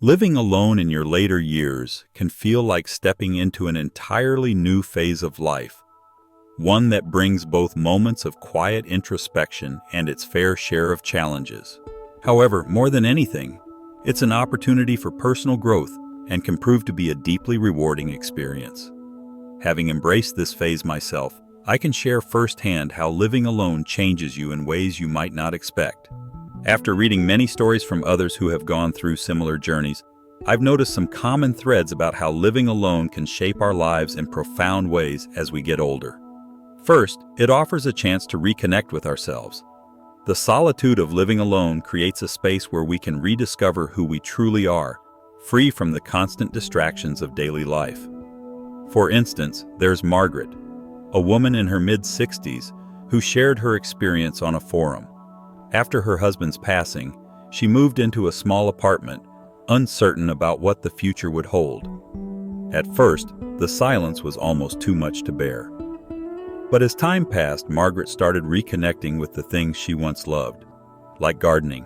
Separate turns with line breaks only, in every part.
Living alone in your later years can feel like stepping into an entirely new phase of life, one that brings both moments of quiet introspection and its fair share of challenges. However, more than anything, it's an opportunity for personal growth and can prove to be a deeply rewarding experience. Having embraced this phase myself, I can share firsthand how living alone changes you in ways you might not expect. After reading many stories from others who have gone through similar journeys, I've noticed some common threads about how living alone can shape our lives in profound ways as we get older. First, it offers a chance to reconnect with ourselves. The solitude of living alone creates a space where we can rediscover who we truly are, free from the constant distractions of daily life. For instance, there's Margaret, a woman in her mid-60s who shared her experience on a forum. After her husband's passing, she moved into a small apartment, uncertain about what the future would hold. At first, the silence was almost too much to bear. But as time passed, Margaret started reconnecting with the things she once loved, like gardening.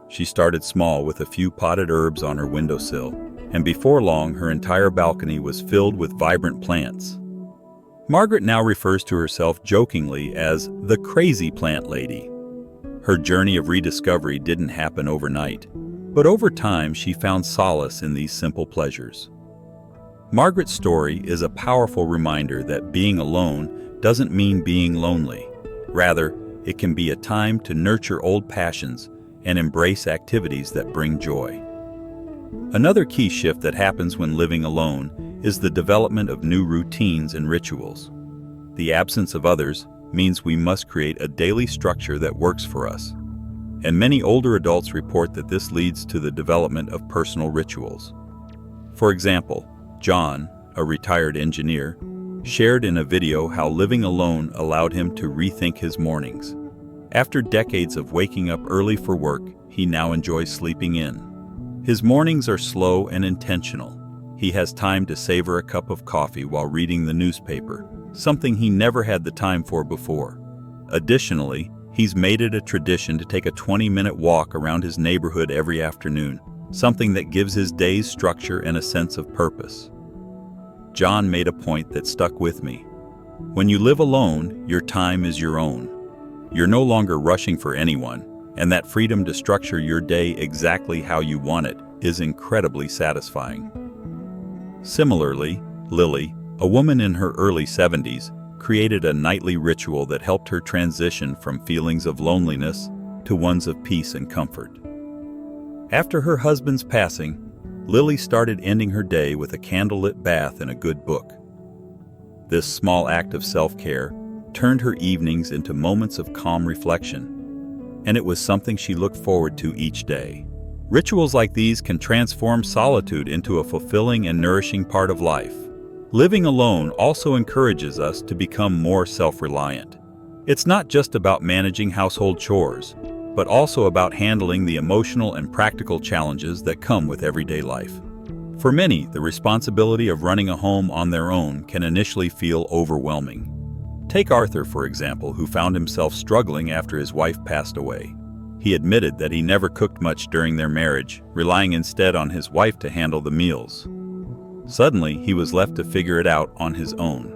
She started small with a few potted herbs on her windowsill, and before long, her entire balcony was filled with vibrant plants. Margaret now refers to herself jokingly as the crazy plant lady. Her journey of rediscovery didn't happen overnight, but over time she found solace in these simple pleasures. Margaret's story is a powerful reminder that being alone doesn't mean being lonely. Rather, it can be a time to nurture old passions and embrace activities that bring joy. Another key shift that happens when living alone is the development of new routines and rituals. The absence of others means we must create a daily structure that works for us. And many older adults report that this leads to the development of personal rituals. For example, John, a retired engineer, shared in a video how living alone allowed him to rethink his mornings. After decades of waking up early for work, he now enjoys sleeping in. His mornings are slow and intentional. He has time to savor a cup of coffee while reading the newspaper, something he never had the time for before. Additionally, he's made it a tradition to take a 20-minute walk around his neighborhood every afternoon, something that gives his days structure and a sense of purpose. John made a point that stuck with me. When you live alone, your time is your own. You're no longer rushing for anyone, and that freedom to structure your day exactly how you want it is incredibly satisfying. Similarly, Lily, a woman in her early 70s, created a nightly ritual that helped her transition from feelings of loneliness to ones of peace and comfort. After her husband's passing, Lily started ending her day with a candlelit bath and a good book. This small act of self-care turned her evenings into moments of calm reflection, and it was something she looked forward to each day. Rituals like these can transform solitude into a fulfilling and nourishing part of life. Living alone also encourages us to become more self-reliant. It's not just about managing household chores, but also about handling the emotional and practical challenges that come with everyday life. For many, the responsibility of running a home on their own can initially feel overwhelming. Take Arthur, for example, who found himself struggling after his wife passed away. He admitted that he never cooked much during their marriage, relying instead on his wife to handle the meals. Suddenly, he was left to figure it out on his own.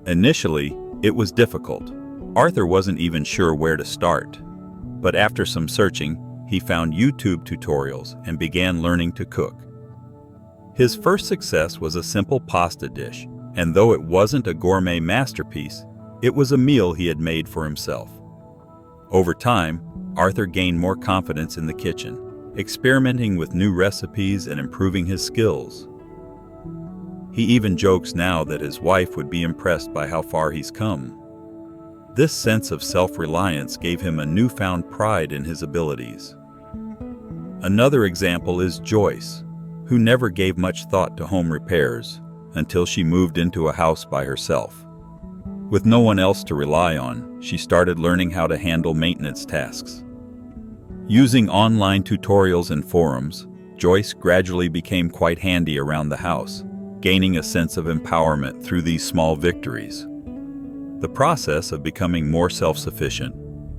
Initially, it was difficult. Arthur wasn't even sure where to start. But after some searching, he found YouTube tutorials and began learning to cook. His first success was a simple pasta dish, and though it wasn't a gourmet masterpiece, it was a meal he had made for himself. Over time, Arthur gained more confidence in the kitchen, experimenting with new recipes and improving his skills. He even jokes now that his wife would be impressed by how far he's come. This sense of self-reliance gave him a newfound pride in his abilities. Another example is Joyce, who never gave much thought to home repairs until she moved into a house by herself. With no one else to rely on, she started learning how to handle maintenance tasks. Using online tutorials and forums, Joyce gradually became quite handy around the house, gaining a sense of empowerment through these small victories. The process of becoming more self-sufficient,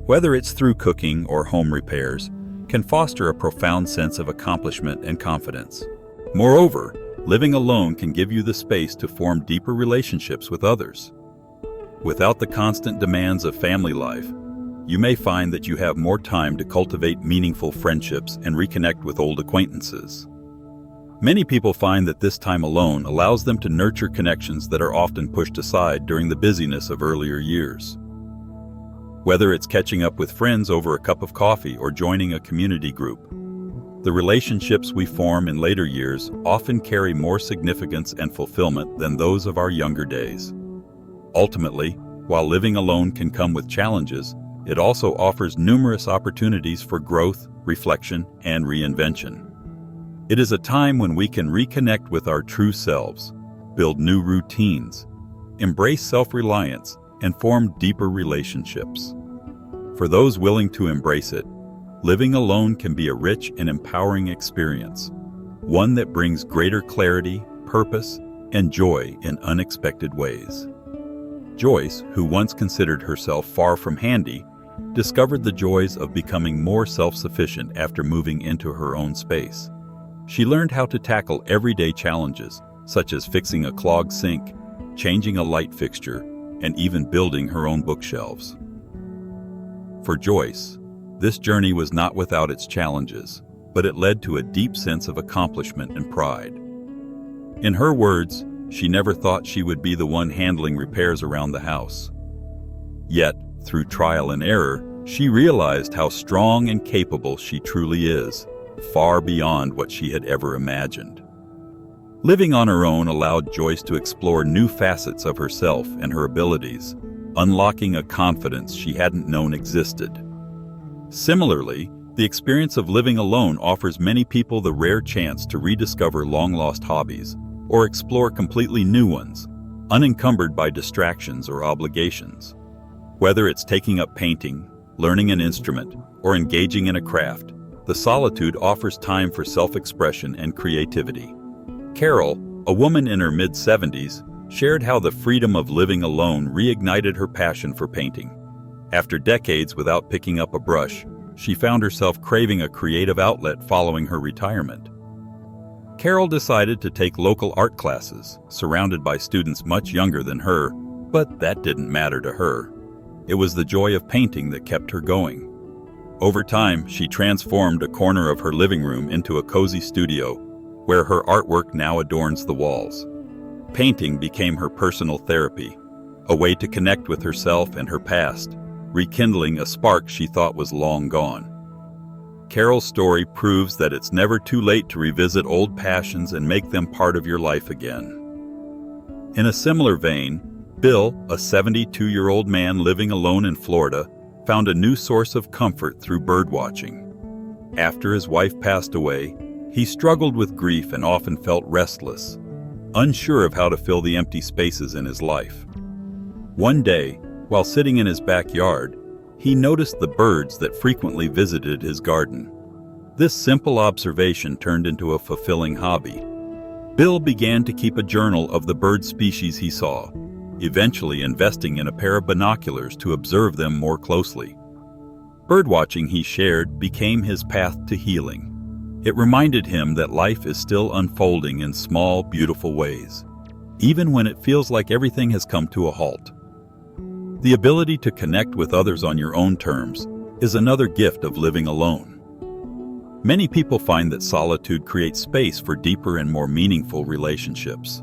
whether it's through cooking or home repairs, can foster a profound sense of accomplishment and confidence. Moreover, living alone can give you the space to form deeper relationships with others. Without the constant demands of family life, you may find that you have more time to cultivate meaningful friendships and reconnect with old acquaintances. Many people find that this time alone allows them to nurture connections that are often pushed aside during the busyness of earlier years. Whether it's catching up with friends over a cup of coffee or joining a community group, the relationships we form in later years often carry more significance and fulfillment than those of our younger days. Ultimately, while living alone can come with challenges, it also offers numerous opportunities for growth, reflection, and reinvention. It is a time when we can reconnect with our true selves, build new routines, embrace self-reliance, and form deeper relationships. For those willing to embrace it, living alone can be a rich and empowering experience, one that brings greater clarity, purpose, and joy in unexpected ways. Joyce, who once considered herself far from handy, discovered the joys of becoming more self-sufficient after moving into her own space. She learned how to tackle everyday challenges, such as fixing a clogged sink, changing a light fixture, and even building her own bookshelves. For Joyce, this journey was not without its challenges, but it led to a deep sense of accomplishment and pride. In her words, she never thought she would be the one handling repairs around the house. Yet, through trial and error, she realized how strong and capable she truly is, far beyond what she had ever imagined. Living on her own allowed Joyce to explore new facets of herself and her abilities, unlocking a confidence she hadn't known existed. Similarly, the experience of living alone offers many people the rare chance to rediscover long-lost hobbies or explore completely new ones, unencumbered by distractions or obligations. Whether it's taking up painting, learning an instrument, or engaging in a craft, the solitude offers time for self-expression and creativity. Carol, a woman in her mid-70s, shared how the freedom of living alone reignited her passion for painting. After decades without picking up a brush, she found herself craving a creative outlet following her retirement. Carol decided to take local art classes, surrounded by students much younger than her, but that didn't matter to her. It was the joy of painting that kept her going. Over time, she transformed a corner of her living room into a cozy studio, where her artwork now adorns the walls. Painting became her personal therapy, a way to connect with herself and her past, rekindling a spark she thought was long gone. Carol's story proves that it's never too late to revisit old passions and make them part of your life again. In a similar vein, Bill, a 72-year-old man living alone in Florida, found a new source of comfort through birdwatching. After his wife passed away, he struggled with grief and often felt restless, unsure of how to fill the empty spaces in his life. One day, while sitting in his backyard, he noticed the birds that frequently visited his garden. This simple observation turned into a fulfilling hobby. Bill began to keep a journal of the bird species he saw, eventually investing in a pair of binoculars to observe them more closely. Birdwatching, he shared, became his path to healing. It reminded him that life is still unfolding in small, beautiful ways, even when it feels like everything has come to a halt. The ability to connect with others on your own terms is another gift of living alone. Many people find that solitude creates space for deeper and more meaningful relationships.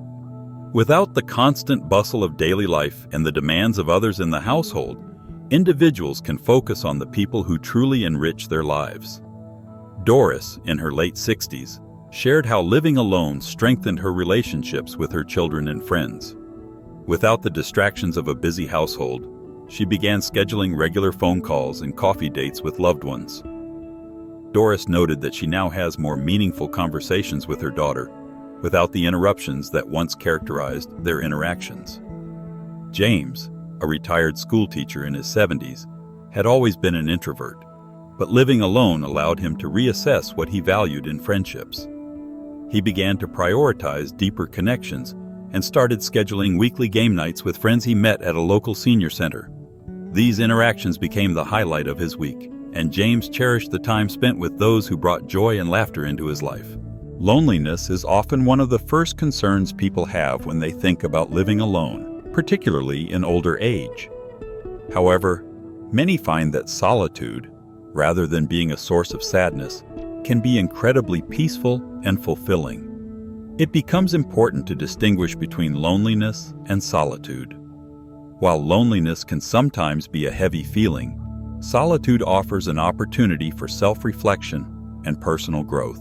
Without the constant bustle of daily life and the demands of others in the household, individuals can focus on the people who truly enrich their lives. Doris, in her late 60s, shared how living alone strengthened her relationships with her children and friends. Without the distractions of a busy household, she began scheduling regular phone calls and coffee dates with loved ones. Doris noted that she now has more meaningful conversations with her daughter, without the interruptions that once characterized their interactions. James, a retired schoolteacher in his 70s, had always been an introvert, but living alone allowed him to reassess what he valued in friendships. He began to prioritize deeper connections and started scheduling weekly game nights with friends he met at a local senior center. These interactions became the highlight of his week, and James cherished the time spent with those who brought joy and laughter into his life. Loneliness is often one of the first concerns people have when they think about living alone, particularly in older age. However, many find that solitude, rather than being a source of sadness, can be incredibly peaceful and fulfilling. It becomes important to distinguish between loneliness and solitude. While loneliness can sometimes be a heavy feeling, solitude offers an opportunity for self-reflection and personal growth.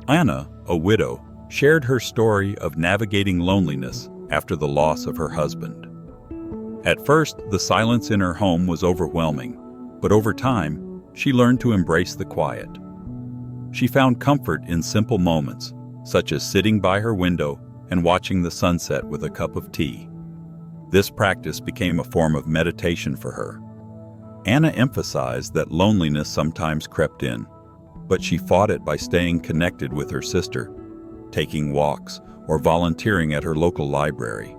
Anna, a widow, shared her story of navigating loneliness after the loss of her husband. At first, the silence in her home was overwhelming, but over time, she learned to embrace the quiet. She found comfort in simple moments, such as sitting by her window and watching the sunset with a cup of tea. This practice became a form of meditation for her. Anna emphasized that loneliness sometimes crept in, but she fought it by staying connected with her sister, taking walks, or volunteering at her local library.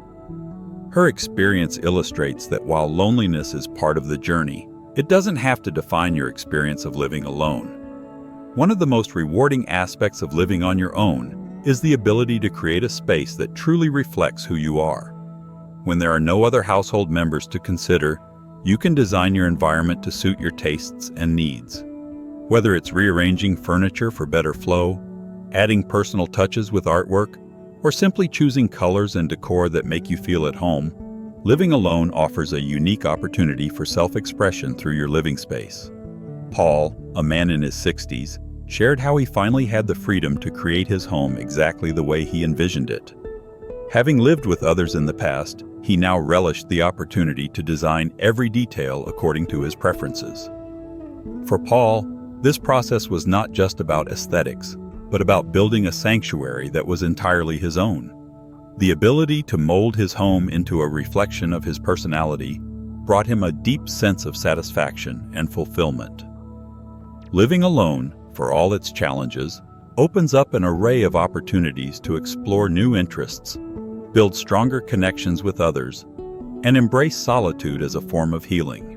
Her experience illustrates that while loneliness is part of the journey, it doesn't have to define your experience of living alone. One of the most rewarding aspects of living on your own is the ability to create a space that truly reflects who you are. When there are no other household members to consider, you can design your environment to suit your tastes and needs. Whether it's rearranging furniture for better flow, adding personal touches with artwork, or simply choosing colors and decor that make you feel at home, living alone offers a unique opportunity for self-expression through your living space. Paul, a man in his 60s, shared how he finally had the freedom to create his home exactly the way he envisioned it. Having lived with others in the past, he now relished the opportunity to design every detail according to his preferences. For Paul, this process was not just about aesthetics, but about building a sanctuary that was entirely his own. The ability to mold his home into a reflection of his personality brought him a deep sense of satisfaction and fulfillment. Living alone, for all its challenges, opens up an array of opportunities to explore new interests, build stronger connections with others, and embrace solitude as a form of healing.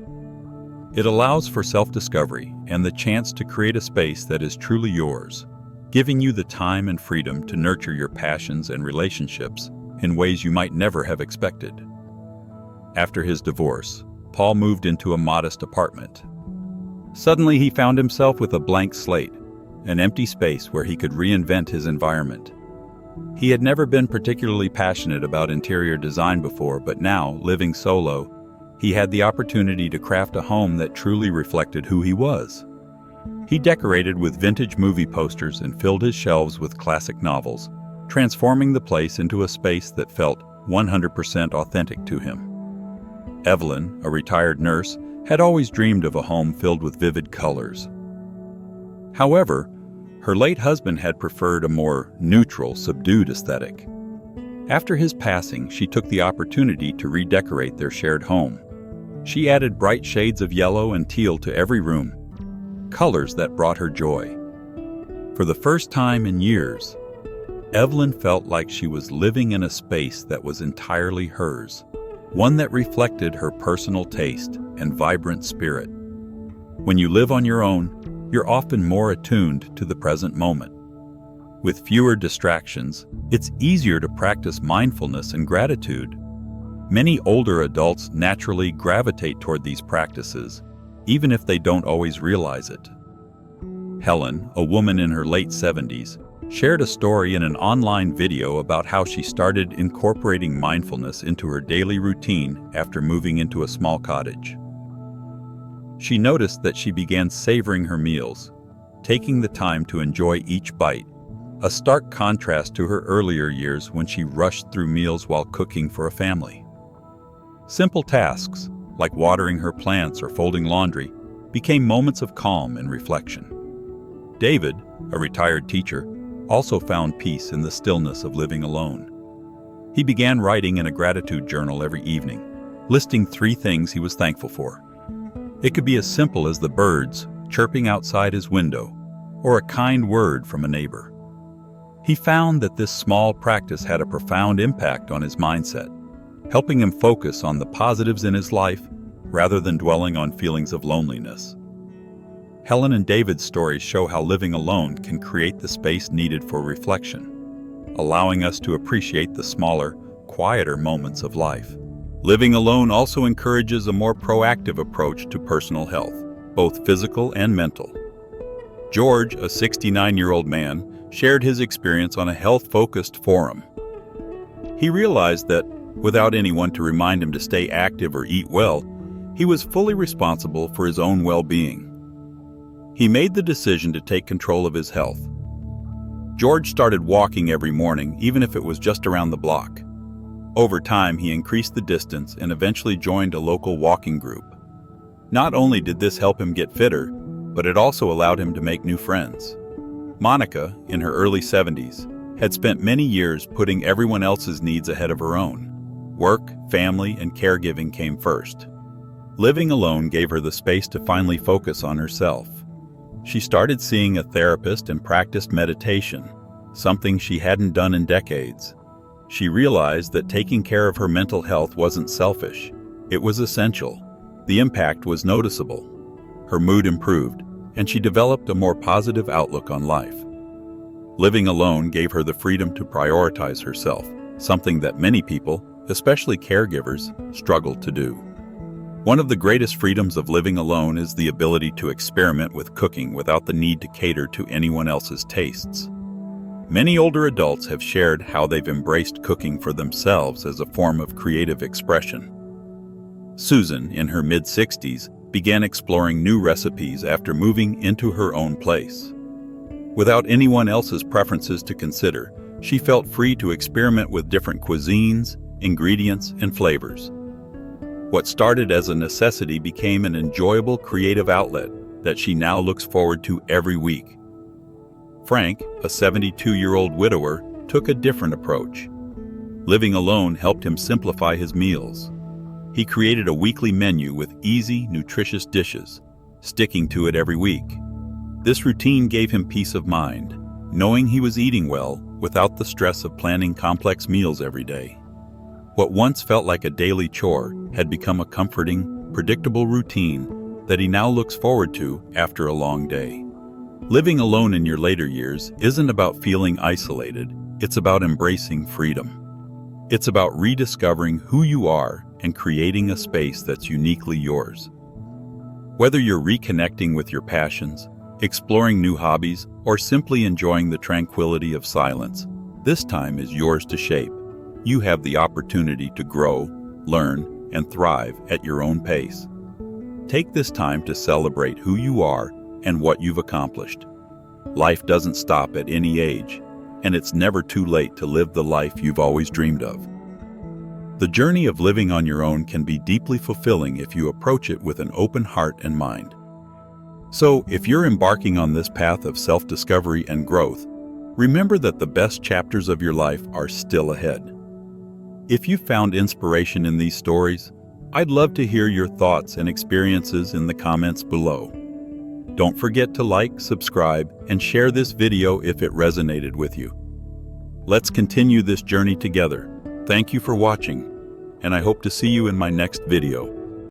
It allows for self-discovery and the chance to create a space that is truly yours, giving you the time and freedom to nurture your passions and relationships in ways you might never have expected. After his divorce, Paul moved into a modest apartment. Suddenly, he found himself with a blank slate, an empty space where he could reinvent his environment. He had never been particularly passionate about interior design before, but now, living solo, he had the opportunity to craft a home that truly reflected who he was. He decorated with vintage movie posters and filled his shelves with classic novels, transforming the place into a space that felt 100% authentic to him. Evelyn, a retired nurse, had always dreamed of a home filled with vivid colors. However, her late husband had preferred a more neutral, subdued aesthetic. After his passing, she took the opportunity to redecorate their shared home. She added bright shades of yellow and teal to every room, colors that brought her joy. For the first time in years, Evelyn felt like she was living in a space that was entirely hers, one that reflected her personal taste and vibrant spirit. When you live on your own, you're often more attuned to the present moment. With fewer distractions, it's easier to practice mindfulness and gratitude. Many older adults naturally gravitate toward these practices, even if they don't always realize it. Helen, a woman in her late 70s, shared a story in an online video about how she started incorporating mindfulness into her daily routine after moving into a small cottage. She noticed that she began savoring her meals, taking the time to enjoy each bite, a stark contrast to her earlier years when she rushed through meals while cooking for a family. Simple tasks, like watering her plants or folding laundry, became moments of calm and reflection. David, a retired teacher, also found peace in the stillness of living alone. He began writing in a gratitude journal every evening, listing 3 things he was thankful for. It could be as simple as the birds chirping outside his window, or a kind word from a neighbor. He found that this small practice had a profound impact on his mindset, helping him focus on the positives in his life rather than dwelling on feelings of loneliness. Helen and David's stories show how living alone can create the space needed for reflection, allowing us to appreciate the smaller, quieter moments of life. Living alone also encourages a more proactive approach to personal health, both physical and mental. George, a 69-year-old man, shared his experience on a health-focused forum. He realized that, without anyone to remind him to stay active or eat well, he was fully responsible for his own well-being. He made the decision to take control of his health. George started walking every morning, even if it was just around the block. Over time, he increased the distance and eventually joined a local walking group. Not only did this help him get fitter, but it also allowed him to make new friends. Monica, in her early 70s, had spent many years putting everyone else's needs ahead of her own. Work, family, and caregiving came first. Living alone gave her the space to finally focus on herself. She started seeing a therapist and practiced meditation, something she hadn't done in decades. She realized that taking care of her mental health wasn't selfish. It was essential. The impact was noticeable. Her mood improved, and she developed a more positive outlook on life. Living alone gave her the freedom to prioritize herself, something that many people, especially caregivers, struggle to do. One of the greatest freedoms of living alone is the ability to experiment with cooking without the need to cater to anyone else's tastes. Many older adults have shared how they've embraced cooking for themselves as a form of creative expression. Susan, in her mid-60s, began exploring new recipes after moving into her own place. Without anyone else's preferences to consider, she felt free to experiment with different cuisines, ingredients, and flavors. What started as a necessity became an enjoyable creative outlet that she now looks forward to every week. Frank, a 72-year-old widower, took a different approach. Living alone helped him simplify his meals. He created a weekly menu with easy, nutritious dishes, sticking to it every week. This routine gave him peace of mind, knowing he was eating well without the stress of planning complex meals every day. What once felt like a daily chore had become a comforting, predictable routine that he now looks forward to after a long day. Living alone in your later years isn't about feeling isolated, it's about embracing freedom. It's about rediscovering who you are and creating a space that's uniquely yours. Whether you're reconnecting with your passions, exploring new hobbies, or simply enjoying the tranquility of silence, this time is yours to shape. You have the opportunity to grow, learn, and thrive at your own pace. Take this time to celebrate who you are and what you've accomplished. Life doesn't stop at any age, and it's never too late to live the life you've always dreamed of. The journey of living on your own can be deeply fulfilling if you approach it with an open heart and mind. So, if you're embarking on this path of self-discovery and growth, remember that the best chapters of your life are still ahead. If you found inspiration in these stories, I'd love to hear your thoughts and experiences in the comments below. Don't forget to like, subscribe, and share this video if it resonated with you. Let's continue this journey together. Thank you for watching, and I hope to see you in my next video.